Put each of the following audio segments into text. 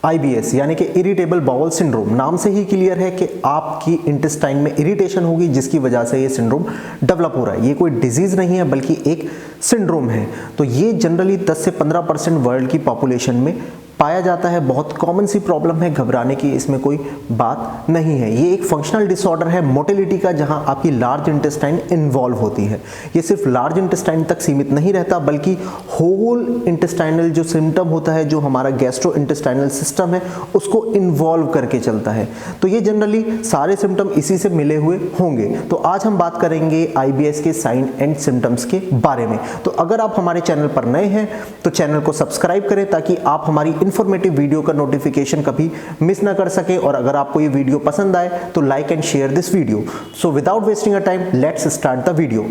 IBS यानी कि irritable bowel syndrome, नाम से ही क्लियर है कि आपकी इंटेस्टाइन में इरिटेशन होगी जिसकी वजह से ये सिंड्रोम डेवलप हो रहा है। ये कोई डिजीज नहीं है बल्कि एक सिंड्रोम है। तो ये जनरली 10 से 15% वर्ल्ड की पॉपुलेशन में पाया जाता है। बहुत कॉमन सी प्रॉब्लम है, घबराने की इसमें कोई बात नहीं है। ये एक फंक्शनल डिसऑर्डर है मोटिलिटी का, जहां आपकी लार्ज इंटेस्टाइन इन्वॉल्व होती है। ये सिर्फ लार्ज इंटेस्टाइन तक सीमित नहीं रहता बल्कि होल इंटेस्टाइनल जो सिम्टम होता है, जो हमारा गैस्ट्रो इंटेस्टाइनल सिस्टम है, उसको इन्वॉल्व करके चलता है। तो ये जनरली सारे सिम्टम इसी से मिले हुए होंगे। तो आज हम बात करेंगे IBS के साइन एंड सिम्टम्स के बारे में। तो अगर आप हमारे चैनल पर नए हैं तो चैनल को सब्सक्राइब करें ताकि आप हमारी इंफॉर्मेटिव वीडियो का नोटिफिकेशन कभी मिस ना कर सके। और अगर आपको ये वीडियो पसंद आए तो like and share this video. So without wasting a time, let's start the video.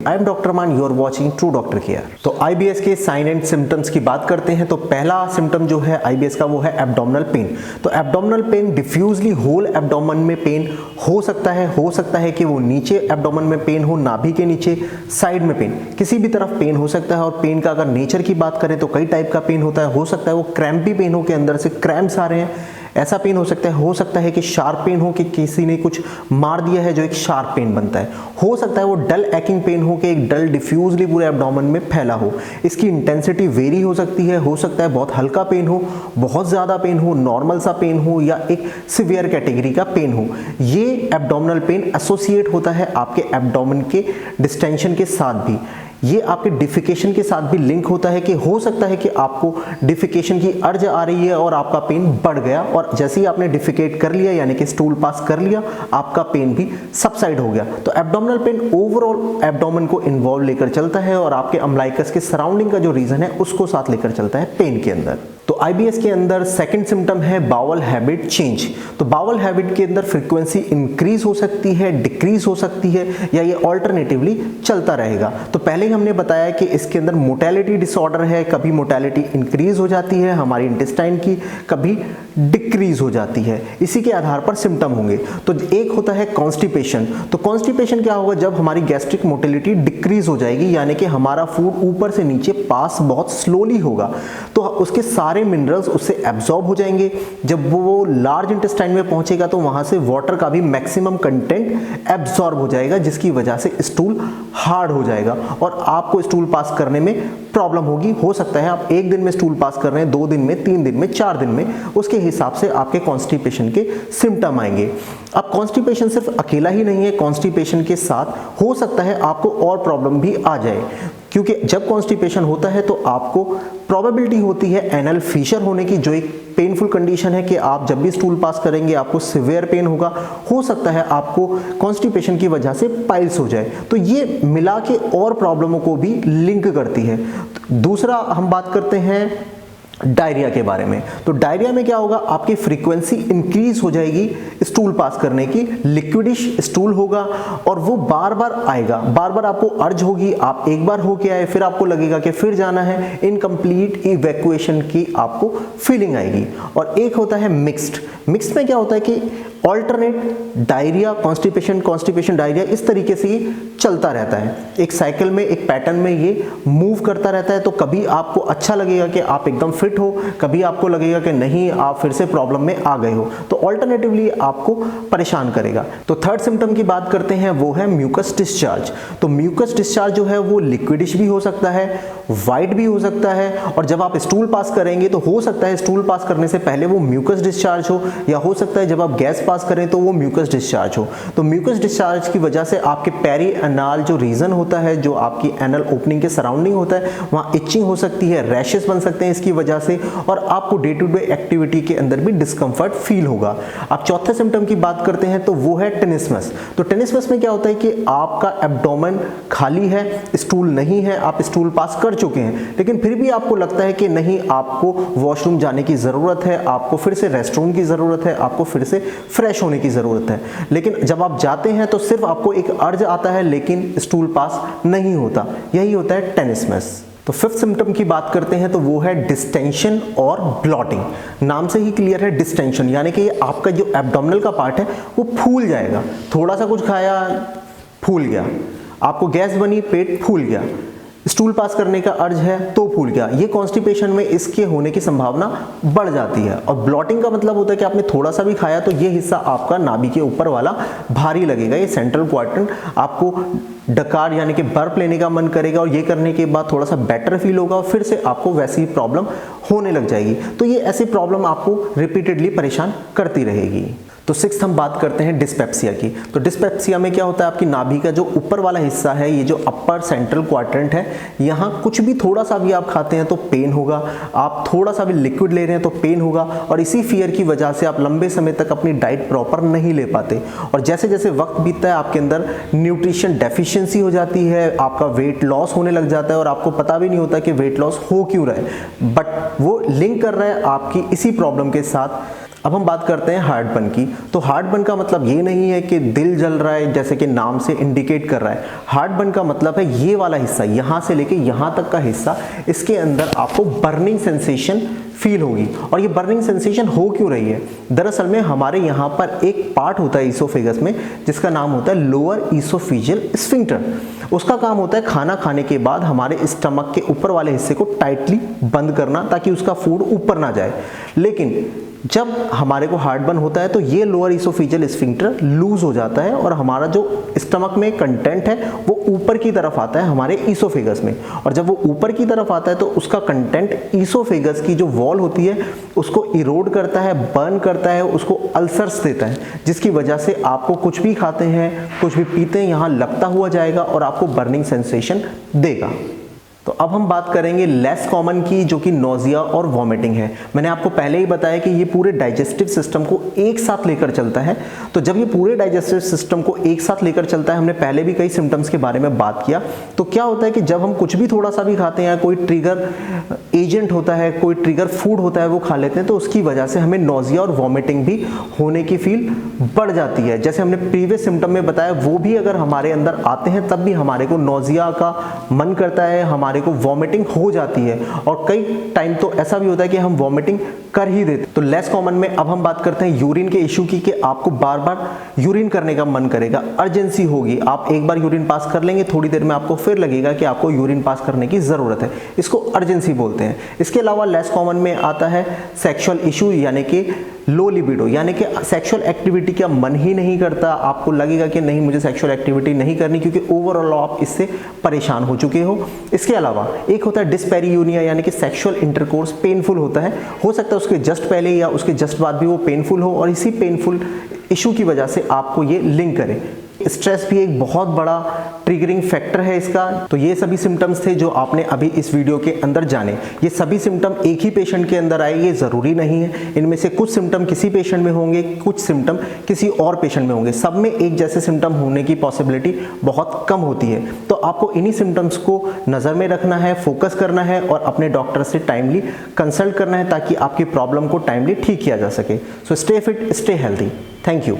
I am doctor Maan, you are watching true doctor care. तो IBS के साइन एंड सिम्टम्स की बात करते हैं। तो पहला सिम्टम जो है IBS का वो है एब्डोमिनल पेन। तो abdominal pain diffusely whole abdomen में पेन हो सकता है कि वो नीचे एब्डोमेन में पेन हो, नाभि के नीचे, साइड में पेन, किसी भी तरफ पेन हो सकता है। और पेन का अगर नेचर की बात करें तो कई टाइप का पेन होता है। हो सकता है वो क्रैम्पी पेन हो, के अंदर से क्रैम्प्स आ रहे हैं, ऐसा पेन हो सकता है कि शार्प पेन हो, कि किसी ने कुछ मार दिया है जो एक शार्प पेन बनता है। हो सकता है वो डल एक्टिंग पेन हो, कि एक डल डिफ्यूजली पूरे एब्डोमेन में फैला हो। इसकी इंटेंसिटी वेरी हो सकती है। हो सकता है बहुत हल्का पेन हो, बहुत ज्यादा पेन हो, नॉर्मल सा पेन हो, या एक सिवियर कैटेगरी का पेन हो। ये एब्डोमिनल पेन एसोसिएट होता है आपके एब्डोमेन के डिस्टेंशन के साथ भी। ये आपके डिफिकेशन के साथ भी लिंक होता है, कि हो सकता है कि आपको डिफिकेशन की अर्ज आ रही है और आपका पेन बढ़ गया, और जैसे ही आपने डिफिकेट कर लिया यानी कि स्टूल पास कर लिया, आपका पेन भी सबसाइड हो गया। तो एब्डोमिनल पेन ओवरऑल एब्डोमेन को इन्वॉल्व लेकर चलता है और आपके अम्लाइकस के सराउंडिंग का जो रीजन है उसको साथ लेकर चलता है पेन के अंदर। तो IBS के अंदर सेकंड सिम्टम है बाउल हैबिट चेंज। तो बाउल हैबिट के अंदर फ्रीक्वेंसी इंक्रीज हो सकती है, डिक्रीज हो सकती है, या ये ऑल्टरनेटिवली चलता रहेगा। तो पहले ही हमने बताया कि इसके अंदर मोटेलिटी डिसऑर्डर है। कभी मोटेलिटी इंक्रीज हो जाती है हमारी इंटेस्टाइन की, कभी डिक्रीज हो जाती है। इसी के आधार पर सिम्टम होंगे। तो एक होता है कॉन्स्टिपेशन। तो कॉन्स्टिपेशन क्या होगा? जब हमारी गैस्ट्रिक मोटिलिटी डिक्रीज हो जाएगी, यानी कि हमारा फूड ऊपर से नीचे पास बहुत स्लोली होगा, तो उसके सारे मिनरल्स उससे एब्जॉर्ब हो जाएंगे। जब वो लार्ज इंटेस्टाइन में पहुंचेगा तो वहां से वाटर का भी मैक्सिमम कंटेंट एब्जॉर्ब हो जाएगा, जिसकी वजह से स्टूल हार्ड हो जाएगा और आपको स्टूल पास करने में प्रॉब्लम होगी। हो सकता है आप एक दिन में स्टूल पास कर रहे हैं, 2 दिन में, 3 दिन में, 4 दिन में, उसके हिसाब से आपके कॉन्स्टिपेशन के सिम्टम आएंगे। अब कॉन्स्टिपेशन सिर्फ अकेला ही नहीं है, कॉन्स्टिपेशन के साथ हो सकता है आपको और प्रॉब्लम भी आ जाए, क्योंकि जब कॉन्स्टिपेशन होता है तो आपको प्रोबेबिलिटी होती है एनल फिशर होने की, जो एक पेनफुल कंडीशन है कि आप जब भी स्टूल पास करेंगे आपको सिवियर पेन होगा। हो सकता है आपको कॉन्स्टिपेशन की वजह से पाइल्स हो जाए। तो ये मिला के और प्रॉब्लमों को भी लिंक करती है। दूसरा हम बात करते हैं डायरिया के बारे में। तो डायरिया में क्या होगा? आपकी फ्रीक्वेंसी इंक्रीज हो जाएगी स्टूल पास करने की, लिक्विडिश स्टूल होगा और वो बार बार आएगा, बार बार आपको अर्ज होगी। आप एक बार होके आए, फिर आपको लगेगा कि फिर जाना है, इनकम्प्लीट इवैक्यूएशन की आपको फीलिंग आएगी। और एक होता है मिक्स्ड। मिक्स्ड में क्या होता है कि ऑल्टरनेट डायरिया, कॉन्स्टिपेशन डायरिया, इस तरीके से ये चलता रहता है। एक साइकिल में, एक पैटर्न में ये मूव करता रहता है। तो कभी आपको अच्छा लगेगा कि आप एकदम फिट हो, कभी आपको लगेगा कि नहीं, आप फिर से प्रॉब्लम में आ गए हो। तो ऑल्टरनेटिवली आपको परेशान करेगा। तो थर्ड सिम्टम की बात करते हैं, वो है म्यूकस डिस्चार्ज। तो म्यूकस डिस्चार्ज जो है वो लिक्विडिश भी हो सकता है, वाइट भी हो सकता है, और जब आप स्टूल पास करेंगे तो हो सकता है स्टूल पास करने से पहले वो म्यूकस डिस्चार्ज हो, या हो सकता है जब आप गैस पास करें तो वो म्यूकस डिस्चार्ज हो। तो म्यूकस डिस्चार्ज की वजह से आपके पेरी एनाल जो रीजन होता है, जो आपकी एनल ओपनिंग के सराउंडिंग होता है, वहां इचिंग हो सकती है, रैशेस बन सकते हैं इसकी वजह से, और आपको डे टू डे एक्टिविटी के अंदर भी डिस्कंफर्ट फील होगा। अब चौथे सिम्टम की बात करते हैं तो वो है टेनिसमस। तो टेनिसमस में क्या होता है कि आपका एब्डोमेन खाली है, स्टूल नहीं है, आप स्टूल पास कर चुके हैं, लेकिन फिर भी आपको लगता है कि नहीं, आपको वॉशरूम जाने की जरूरत है, आपको फिर से रेस्टरूम की जरूरत है, आपको फिर से फ्रेश होने की जरूरत है। लेकिन जब आप जाते हैं तो सिर्फ आपको एक अर्ज आता है, लेकिन स्टूल पास नहीं होता। यही होता है टेनिसमस। तो फिफ्थ सिम्टम की बात करते हैं तो वो है डिस्टेंशन और ब्लॉटिंग। नाम से ही क्लियर है, डिस्टेंशन यानी कि आपका जो एब्डोमिनल का पार्ट है वो फूल जाएगा। थोड़ा सा कुछ खाया, फूल गया, आपको गैस बनी, पेट फूल गया, स्टूल पास करने का अर्ज है तो फूल गया, ये कॉन्स्टिपेशन में इसके होने की संभावना बढ़ जाती है। और ब्लॉटिंग का मतलब होता है कि आपने थोड़ा सा भी खाया तो ये हिस्सा आपका नाभि के ऊपर वाला भारी लगेगा, ये सेंट्रल क्वाड्रेंट, आपको डकार यानी कि बर्फ लेने का मन करेगा और ये करने के बाद थोड़ा सा बेटर फील होगा और फिर से आपको वैसी प्रॉब्लम होने लग जाएगी। तो ये ऐसी प्रॉब्लम आपको रिपीटेडली परेशान करती रहेगी। तो सिक्स्थ हम बात करते हैं डिस्पेप्सिया की। तो डिस्पेप्सिया में क्या होता है, आपकी नाभि का जो ऊपर वाला हिस्सा है, ये जो अपर सेंट्रल क्वाड्रेंट है, यहाँ कुछ भी थोड़ा सा भी आप खाते हैं तो पेन होगा, आप थोड़ा सा भी लिक्विड ले रहे हैं तो पेन होगा, और इसी फियर की वजह से आप लंबे समय तक अपनी डाइट प्रॉपर नहीं ले पाते। और जैसे जैसे वक्त बीतता है आपके अंदर न्यूट्रिशन डेफिशिएंसी हो जाती है, आपका वेट लॉस होने लग जाता है और आपको पता भी नहीं होता कि वेट लॉस हो क्यों रहा है, बट वो लिंक कर रहा है आपकी इसी प्रॉब्लम के साथ। अब हम बात करते हैं हार्टबर्न की। तो हार्टबर्न का मतलब ये नहीं है कि दिल जल रहा है जैसे कि नाम से इंडिकेट कर रहा है। हार्टबर्न का मतलब है ये वाला हिस्सा, यहाँ से लेके यहाँ तक का हिस्सा, इसके अंदर आपको बर्निंग सेंसेशन फील होगी। और ये बर्निंग सेंसेशन हो क्यों रही है? दरअसल में हमारे यहाँ पर एक पार्ट होता है ईसोफेगस में जिसका नाम होता है लोअर ईसोफेजियल स्फिंक्टर। उसका काम होता है खाना खाने के बाद हमारे स्टमक के ऊपर वाले हिस्से को टाइटली बंद करना ताकि उसका फूड ऊपर ना जाए। लेकिन जब हमारे को हार्टबर्न होता है तो ये लोअर ईसोफेजियल स्फिंक्टर लूज हो जाता है और हमारा जो स्टमक में कंटेंट है वो ऊपर की तरफ आता है हमारे ईसोफेगस में। और जब वो ऊपर की तरफ आता है तो उसका कंटेंट ईसोफेगस की जो वॉल होती है उसको इरोड करता है, बर्न करता है, उसको अल्सर्स देता है, जिसकी वजह से आपको कुछ भी खाते हैं, कुछ भी पीते हैं, यहाँ लगता हुआ जाएगा और आपको बर्निंग सेंसेशन देगा। तो अब हम बात करेंगे लेस कॉमन की, जो कि नोजिया और वॉमिटिंग है। मैंने आपको पहले ही बताया कि ये पूरे डाइजेस्टिव सिस्टम को एक साथ लेकर चलता है। तो जब ये पूरे डाइजेस्टिव सिस्टम को एक साथ लेकर चलता है, हमने पहले भी कई सिम्टम्स के बारे में बात किया, तो क्या होता है कि जब हम कुछ भी थोड़ा सा भी खाते हैं, कोई ट्रिगर एजेंट होता है, कोई ट्रिगर फूड होता है, वो खा लेते हैं, तो उसकी वजह से हमें नोजिया और वॉमिटिंग भी होने की फील बढ़ जाती है। जैसे हमने प्रीवियस सिम्टम में बताया, वो भी अगर हमारे अंदर आते हैं तब भी हमारे को नोजिया का मन करता है, हमारे को वॉमिटिंग हो जाती है, और कई टाइम तो ऐसा भी होता है कि हम वॉमिटिंग कर ही देते। तो लेस कॉमन में अब हम बात करते हैं यूरिन के इश्यू की, कि आपको बार बार यूरिन करने का मन करेगा, अर्जेंसी होगी, आप एक बार यूरिन पास कर लेंगे, थोड़ी देर में आपको फिर लगेगा कि आपको यूरिन पास करने की जरूरत है, इसको अर्जेंसी बोलते हैं। इसके अलावा लेस कॉमन में आता है सेक्सुअल इशू, यानी कि लो लिबिडो, यानी कि सेक्सुअल एक्टिविटी का मन ही नहीं करता, आपको लगेगा कि नहीं मुझे सेक्सुअल एक्टिविटी नहीं करनी, क्योंकि ओवरऑल आप इससे परेशान हो चुके हो। इसके अलावा एक होता है डिस्पेरियूनिया, यानी कि सेक्सुअल इंटरकोर्स पेनफुल होता है, हो सकता है उसके जस्ट पहले या उसके जस्ट बाद भी वो पेनफुल हो, और इसी पेनफुल इशू की वजह से आपको ये लिंक करे। स्ट्रेस भी एक बहुत बड़ा ट्रिगरिंग फैक्टर है इसका। तो ये सभी सिम्टम्स थे जो आपने अभी इस वीडियो के अंदर जाने। ये सभी सिम्टम एक ही पेशेंट के अंदर आए ये ज़रूरी नहीं है, इनमें से कुछ सिम्टम किसी पेशेंट में होंगे, कुछ सिम्टम किसी और पेशेंट में होंगे, सब में एक जैसे सिम्टम होने की पॉसिबिलिटी बहुत कम होती है। तो आपको इन्हीं सिम्टम्स को नज़र में रखना है, फोकस करना है और अपने डॉक्टर से टाइमली कंसल्ट करना है ताकि आपकी प्रॉब्लम को टाइमली ठीक किया जा सके। So stay fit, stay healthy. Thank you.